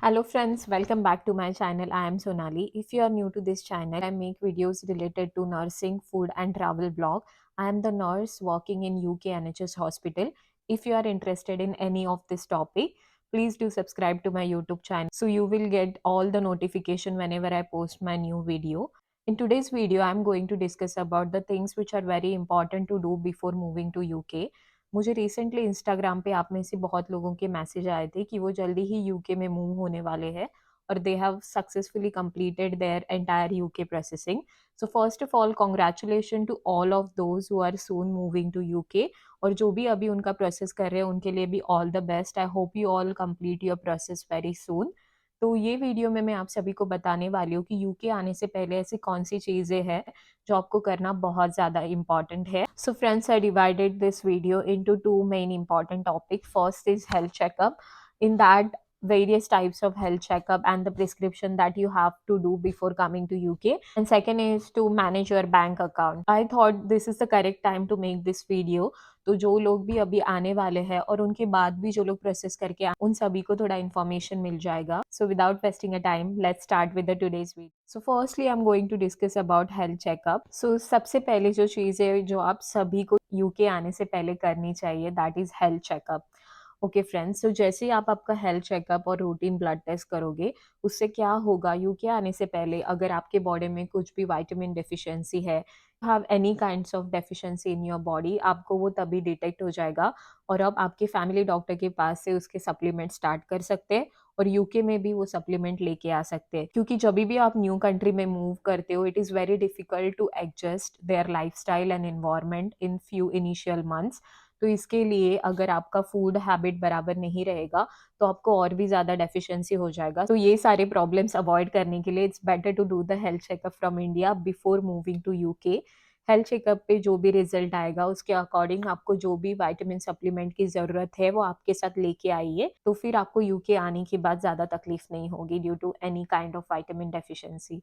Hello friends, welcome back to my channel. I am Sonali. If you are new to this channel, I make videos related to nursing, food and travel blog. I am the nurse working in UK NHS hospital. If you are interested in any of this topic, please do subscribe to my YouTube channel so you will get all the notification whenever I post my new video. In today's video, I am going to discuss about the things which are very important to do before moving to UK. मुझे recently Instagram पे आप में से बहुत लोगों के message आए थे कि वो जल्दी ही यूके में मूव होने वाले हैं और they have successfully completed their entire UK processing. So first of all congratulation to all of those who are soon moving to UK. और जो भी अभी उनका प्रोसेस कर रहे हैं उनके लिए भी all the best. I hope you all complete your process very soon. तो ये वीडियो में मैं आप सभी को बताने वाली हूँ कि यूके आने से पहले ऐसी कौन सी चीज़ें हैं जो आपको करना बहुत ज़्यादा इम्पॉर्टेंट है. So friends, I divided this video into two main important topics. First is health checkup. In that, various types of health checkup and the prescription that you have to do before coming to UK. And second is to manage your bank account. I thought this is the correct time to make this video. तो जो लोग भी अभी आने वाले हैं और उनके बाद भी जो लोग प्रोसेस करके उन सभी को थोड़ा इन्फॉर्मेशन मिल जाएगा. So without wasting a time, let's start with the today's video. So firstly I am going to discuss about health checkup. सो सबसे पहले जो चीज़ है जो आप सभी को यूके आने से पहले करनी चाहिए, that is health checkup. Okay friends, तो जैसे ही आप आपका हेल्थ चेकअप और रूटीन ब्लड टेस्ट करोगे, उससे क्या होगा, यूके आने से पहले अगर आपके बॉडी में कुछ भी विटामिन डेफिशिएंसी है, have any kinds of deficiency in your body, आपको वो तभी डिटेक्ट हो जाएगा और अब आपके फैमिली डॉक्टर के पास से उसके सप्लीमेंट स्टार्ट कर सकते हैं और यूके में भी वो सप्लीमेंट लेके आ सकते हैं. क्योंकि जब भी आप न्यू कंट्री में मूव करते हो, it is very difficult to adjust their lifestyle and environment in few initial months. तो इसके लिए अगर आपका फूड हैबिट बराबर नहीं रहेगा तो आपको और भी ज़्यादा डेफिशिएंसी हो जाएगा. तो ये सारे प्रॉब्लम्स अवॉइड करने के लिए it's better to do the health checkup from India before moving to UK. Health checkup पे जो भी रिजल्ट आएगा उसके अकॉर्डिंग आपको जो भी विटामिन सप्लीमेंट की ज़रूरत है वो आपके साथ लेके आइए. तो फिर आपको यूके आने के बाद ज़्यादा तकलीफ नहीं होगी due to any kind of vitamin deficiency.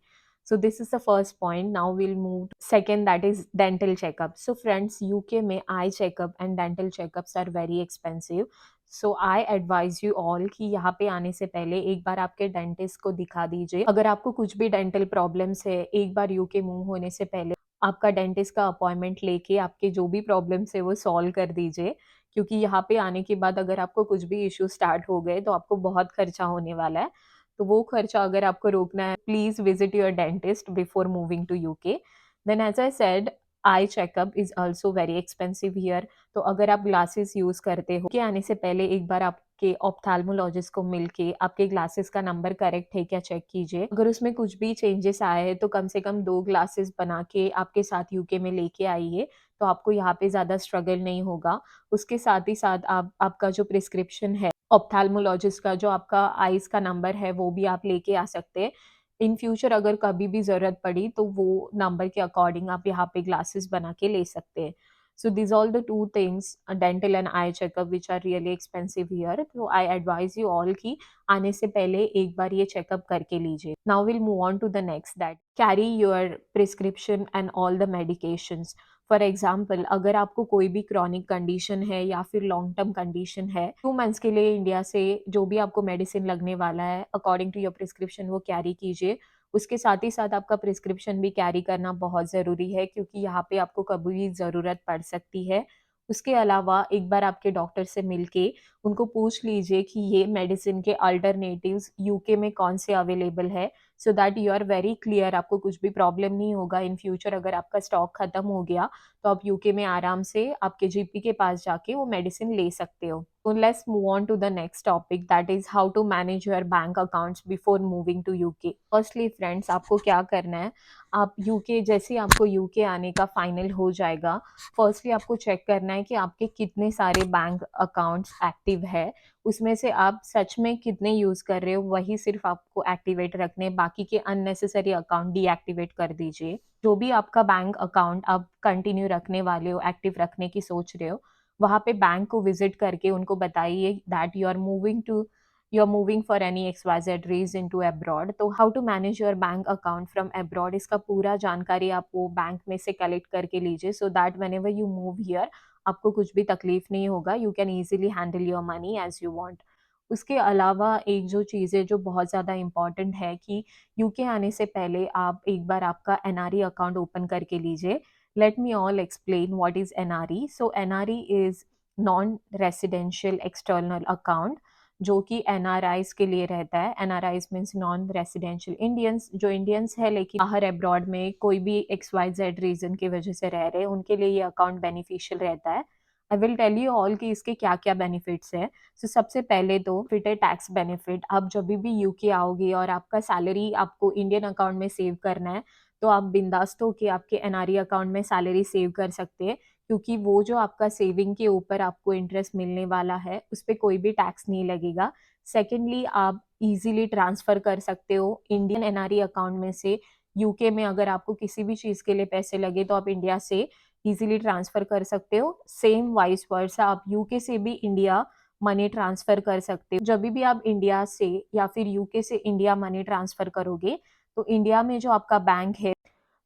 So this is the first point. Now we'll move to second, that is dental checkup. So friends, UK में eye checkup and dental checkups are very expensive. So I advise you all कि यहाँ पे आने से पहले एक बार आपके dentist को दिखा दीजिए. अगर आपको कुछ भी डेंटल प्रॉब्लम्स है, एक बार यूके मूव होने से पहले आपका डेंटिस्ट का अपॉइंटमेंट लेके आपके जो भी प्रॉब्लम्स है वो सॉल्व कर दीजिए. क्योंकि यहाँ पे आने के बाद अगर आपको कुछ भी इश्यू स्टार्ट हो गए तो आपको बहुत खर्चा होने वाला है. तो वो खर्चा अगर आपको रोकना है, please visit your dentist before moving to UK. Then as I said, I checkup is also very expensive here. तो अगर आप ग्लासेस यूज़ करते हो, के आने से पहले एक बार आपके ऑप्थेल्मोलॉजिस्ट को मिलके आपके ग्लासेस का नंबर करेक्ट है क्या चेक कीजिए. अगर उसमें कुछ भी चेंजेस आए हैं तो कम से कम 2 ग्लासेस बना के आपके साथ यूके में लेके आइए, तो आपको यहाँ पे ज़्यादा स्ट्रगल नहीं होगा. उसके साथ ही साथ आप आपका जो प्रिस्क्रिप्शन है ऑप्थेल्मोलॉजिस्ट का, जो आपका आइज़ का नंबर है, वो भी आप लेके आ सकते हैं. इन फ्यूचर अगर कभी भी ज़रूरत पड़ी तो वो नंबर के अकॉर्डिंग आप यहाँ पे ग्लासेस बना के ले सकते हैं. So these all the 2 things, dental and eye checkup which are really expensive here. तो आई एडवाइज़ यू ऑल कि आने से पहले एक बार ये चेकअप करके लीजिए. Now will move on to the next, that carry your prescription and all the medications. For example, अगर आपको कोई भी क्रॉनिक कंडीशन है या फिर लॉन्ग टर्म कंडीशन है, 2 मंथ्स के लिए इंडिया से जो भी आपको मेडिसिन लगने वाला है अकॉर्डिंग टू योर प्रिस्क्रिप्शन वो कैरी कीजिए. उसके साथ ही साथ आपका प्रिस्क्रिप्शन भी कैरी करना बहुत ज़रूरी है क्योंकि यहाँ पे आपको कभी भी ज़रूरत पड़ सकती है. उसके अलावा एक बार आपके डॉक्टर से मिलके उनको पूछ लीजिए कि ये मेडिसिन के अल्टरनेटिव्स यूके में कौन से अवेलेबल है, so that you are very clear. आपको कुछ भी प्रॉब्लम नहीं होगा इन फ्यूचर. अगर आपका स्टॉक खत्म हो गया तो आप यूके में आराम से आपके जीपी के पास जाके वो मेडिसिन ले सकते हो. So let's move on to the next topic, that is how to manage your bank accounts before moving to UK. Firstly friends, आपको क्या करना है, आप यूके जैसे आपको यूके आने का फाइनल हो जाएगा, फर्स्टली आपको चेक करना है कि आपके कितने सारे बैंक अकाउंट्स एक्टिव है. उसमें से आप सच में कितने यूज़ कर रहे हो वही सिर्फ आपको एक्टिवेट रखने, बाकी के अननेसेसरी अकाउंट डीएक्टिवेट कर दीजिए. जो भी आपका बैंक अकाउंट आप कंटिन्यू रखने वाले हो, एक्टिव रखने की सोच रहे हो, वहाँ पे बैंक को विजिट करके उनको बताइए that you are moving for any XYZ reason to abroad. तो how to manage your bank account from abroad, इसका पूरा जानकारी आप वो बैंक में से कलेक्ट करके लीजिए, so that whenever you move here आपको कुछ भी तकलीफ नहीं होगा. You can easily handle your money as you want. उसके अलावा एक जो चीज़ है जो बहुत ज़्यादा इम्पोर्टेंट है कि यूके आने से पहले आप एक बार आपका एनआरई अकाउंट ओपन करके लीजिए। Let me all explain what is NRE. So NRE is non residential external account, जो कि एनआरआईज़ के लिए रहता है। NRIs means non residential Indians, जो इंडियंस है लेकिन बाहर अब्रॉड में कोई भी XYZ रीज़न की वजह से रह रहे हैं, उनके लिए ये अकाउंट बेनिफिशियल रहता है। I will tell you all कि इसके क्या-क्या बेनिफिट्स हैं। सो सबसे पहले तो फिट है टैक्स बेनिफिट। आप जभी भी यूके आओगे और आपका सैलरी आपको इंडियन अकाउंट में सेव करना है, तो आप बिंदास्त होके आपके एनआरई अकाउंट में सैलरी सेव कर सकते हैं, क्योंकि वो जो आपका सेविंग के ऊपर आपको इंटरेस्ट मिलने वाला है, उस पे कोई भी टैक्स नहीं लगेगा। सेकेंडली, आप इज़िली ट्रांसफ़र कर सकते हो इंडियन एनआरई अकाउंट में से यूके में। अगर आपको किसी भी चीज़ के लिए पैसे लगे, तो आप इंडिया से इज़िली ट्रांसफ़र कर सकते हो। सेम वाइस वर्सा, आप यूके से भी इंडिया मनी ट्रांसफ़र कर सकते हो। जभी भी आप इंडिया से या फिर यूके से इंडिया मनी ट्रांसफ़र करोगे, तो इंडिया में जो आपका बैंक है,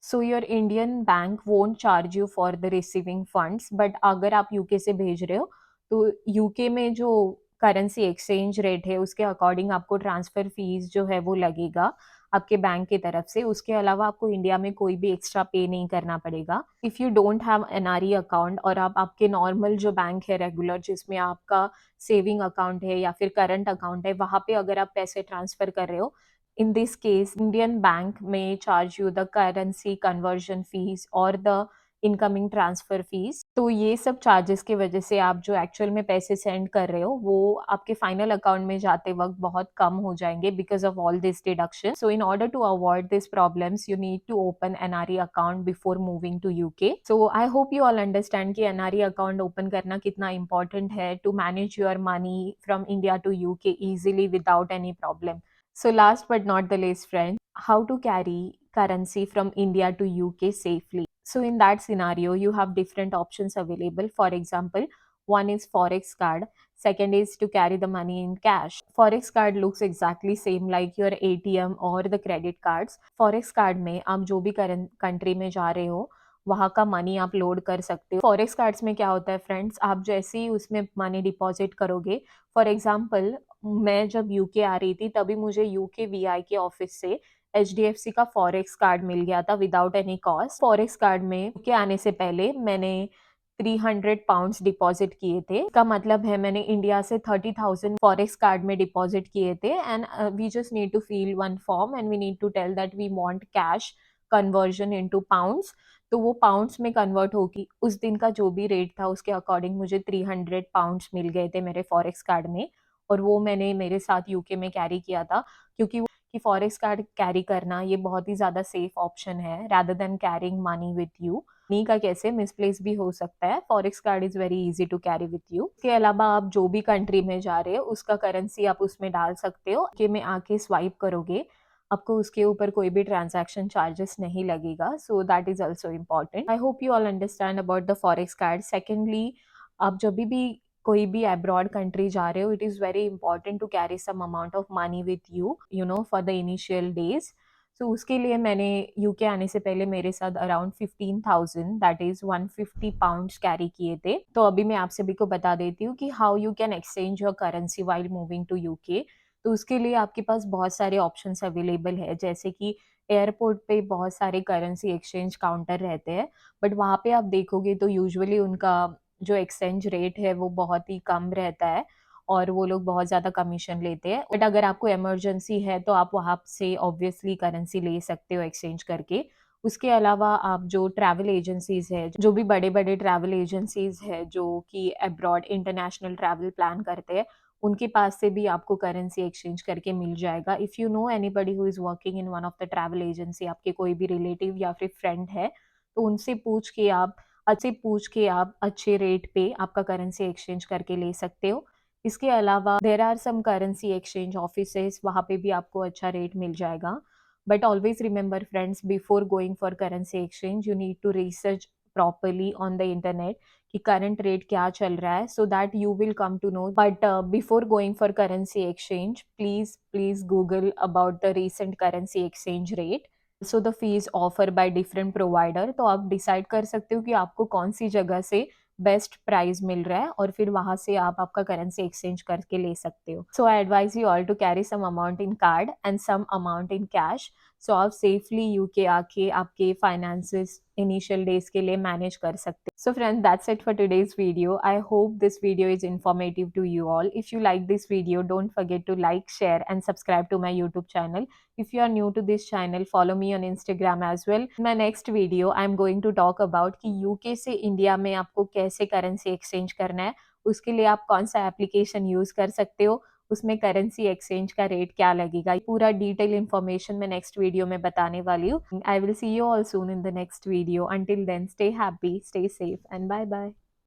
so your Indian bank won't charge you for the receiving funds. But अगर आप यूके से भेज रहे हो, तो यूके में जो करेंसी एक्सचेंज रेट है, उसके अकॉर्डिंग आपको ट्रांसफ़र फ़ीस जो है वो लगेगा आपके बैंक की तरफ से। उसके अलावा आपको इंडिया में कोई भी एक्स्ट्रा पे नहीं करना पड़ेगा। If you don't have NRE account और आप आपके नॉर्मल जो बैंक है रेगुलर, जिसमें आपका सेविंग अकाउंट है या फिर करंट अकाउंट है, वहाँ पे अगर आप पैसे ट्रांसफ़र कर रहे हो, in this case Indian bank may charge you the currency conversion fees or the incoming transfer fees. तो ये सब चार्जेस की वजह से आप जो एक्चुअल में पैसे सेंड कर रहे हो, वो आपके फाइनल अकाउंट में जाते वक्त बहुत कम हो जाएंगे because of all this deduction. So in order to avoid this problems, you need to open NRE account before moving to UK. So I hope you all understand कि एनआरई अकाउंट ओपन करना कितना important है to manage your money from India to UK easily without any problem. So last but not the least, friends, how to carry currency from India to UK safely. So in that scenario, you have different options available. For example, one is Forex card. Second is to carry the money in cash. Forex card looks exactly same like your ATM or the credit cards. Forex card में आप जो भी country में जा रहे हो, वहाँ का मनी आप लोड कर सकते हो। फॉरेक्स कार्ड्स में क्या होता है फ्रेंड्स, आप जैसे ही उसमें मनी डिपॉजिट करोगे, फॉर एग्जांपल मैं जब यूके आ रही थी, तभी मुझे यूके वीआई के ऑफिस से एचडीएफसी का फॉरेक्स कार्ड मिल गया था without any cost. Forex card में यूके आने से पहले मैंने 300 पाउंड्स डिपॉजिट किए थे। इसका मतलब है मैंने इंडिया से 30,000 फॉरेक्स कार्ड में डिपॉजिट किए थे। And we just need to fill one form and we need to tell that we want cash conversion into pounds. तो वो पाउंड्स में कन्वर्ट होगी, उस दिन का जो भी रेट था उसके अकॉर्डिंग मुझे 300 पाउंड्स मिल गए थे मेरे फॉरेक्स कार्ड में। और वो मैंने मेरे साथ यूके में कैरी किया था, क्योंकि कि फॉरेक्स कार्ड कैरी करना ये बहुत ही ज़्यादा सेफ ऑप्शन है rather than carrying money with you. Money का कैसे मिसप्लेस भी हो सकता है, forex card is very easy to carry with you. इसके अलावा आप जो भी कंट्री में जा रहे हो, उसका करेंसी आप उसमें डाल सकते हो। के में आके स्वाइप करोगे, आपको उसके ऊपर कोई भी ट्रांजैक्शन चार्जेस नहीं लगेगा। So that is also important. I hope you all understand about the forex card. Secondly, आप जब भी कोई भी अब्रॉड कंट्री जा रहे हो, it is very important to carry some amount of money with you, you know, for the initial days. So उसके लिए मैंने यूके आने से पहले मेरे साथ around 15,000 that is 150 pounds carry किए थे। तो अभी मैं आप सभी को बता देती हूँ कि how you can exchange your currency while moving to UK. तो उसके लिए आपके पास बहुत सारे ऑप्शंस अवेलेबल है, जैसे कि एयरपोर्ट पे बहुत सारे करेंसी एक्सचेंज काउंटर रहते हैं, बट वहाँ पे आप देखोगे तो यूजुअली उनका जो एक्सचेंज रेट है वो बहुत ही कम रहता है और वो लोग बहुत ज़्यादा कमीशन लेते हैं। बट अगर आपको इमरजेंसी है तो आप वहाँ से ऑब्वियसली करेंसी ले सकते हो एक्सचेंज करके। उसके अलावा आप जो ट्रैवल एजेंसीज़ है, जो भी बड़े-बड़े ट्रैवल एजेंसीज़ है जो कि अब्रॉड इंटरनेशनल ट्रैवल प्लान करते हैं, उनके पास से भी आपको करेंसी एक्सचेंज करके मिल जाएगा। If you know anybody who is working in one of the travel agency, आपके कोई भी रिलेटिव या फिर फ्रेंड है, तो उनसे पूछ के आप अच्छे रेट पे आपका करेंसी एक्सचेंज करके ले सकते हो। इसके अलावा there are some currency exchange offices, वहाँ पे भी आपको अच्छा रेट मिल जाएगा। But always remember friends, before going for currency exchange you need to research properly on the internet कि करंट रेट क्या चल रहा है, so that you will come to know. But before going for currency exchange, please google about the recent currency exchange rate. So the fees offer by different provider, तो आप decide कर सकते हो कि आपको कौन सी जगह से बेस्ट प्राइस मिल रहा है और फिर वहां से आप आपका करेंसी एक्सचेंज करके ले सकते हो. So I advise you all to carry some amount in card and some amount in cash, so आप सेफली यूके आके आपके फाइनेंसेस इनिशियल डेज के लिए मैनेज कर सकते. So friends, that's it for today's video. I hope this video is informative to you all. If you like this video, don't forget to like, share and subscribe to my YouTube channel. If you are new to this channel, follow me on Instagram as well. In my next video, I'm going to talk about कि UK से India में आपको कैसे currency exchange करना है, उसके लिए आप कौन सा एप्लीकेशन यूज कर सकते हो, उसमें करेंसी एक्सचेंज का रेट क्या लगेगा, पूरा डिटेल इन्फॉर्मेशन मैं नेक्स्ट वीडियो में बताने वाली हूँ. I will see you all soon in the next video. Until then, stay happy, stay safe and bye bye.